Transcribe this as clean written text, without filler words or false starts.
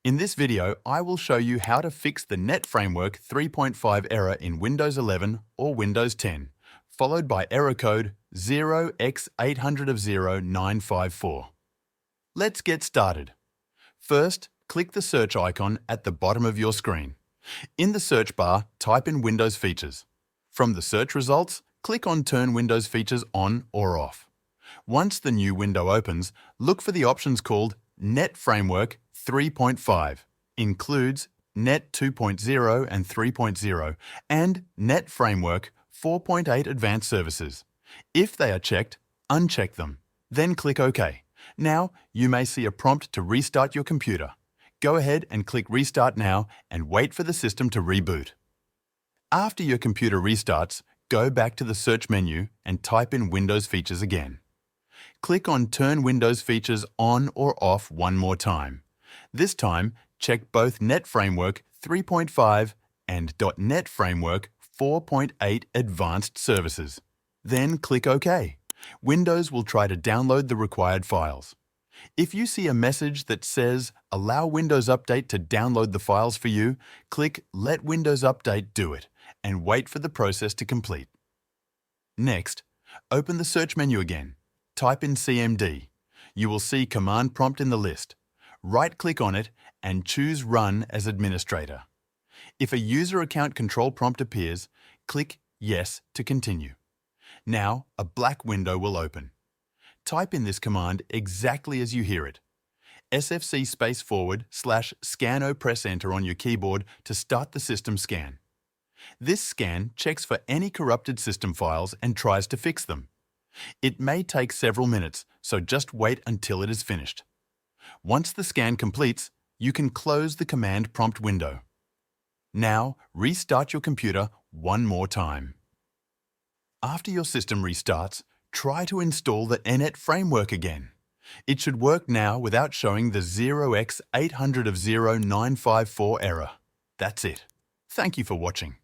In this video, I will show you how to fix the NET Framework 3.5 error in Windows 11 or Windows 10, followed by error code 0x800f0954. Let's get started. First, click the search icon at the bottom of your screen. In the search bar, type in Windows Features. From the search results, click on Turn Windows Features on or off. Once the new window opens, look for the options called NET Framework 3.5, includes NET 2.0 and 3.0, and NET Framework 4.8 Advanced Services. If they are checked, uncheck them. Then click OK. Now, you may see a prompt to restart your computer. Go ahead and click Restart Now and wait for the system to reboot. After your computer restarts, go back to the search menu and type in Windows Features again. Click on Turn Windows Features on or off one more time. This time, check both NET Framework 3.5 and .NET Framework 4.8 Advanced Services. Then click OK. Windows will try to download the required files. If you see a message that says Allow Windows Update to download the files for you, click Let Windows Update do it and wait for the process to complete. Next, open the search menu again. Type in CMD. You will see command prompt in the list. Right-click on it and choose Run as Administrator. If a user account control prompt appears, click Yes to continue. Now, a black window will open. Type in this command exactly as you hear it. SFC /scannow, press Enter on your keyboard to start the system scan. This scan checks for any corrupted system files and tries to fix them. It may take several minutes, so just wait until it is finished. Once the scan completes, you can close the command prompt window. Now, restart your computer one more time. After your system restarts, try to install the NET Framework again. It should work now without showing the 0x800f0954 error. That's it. Thank you for watching.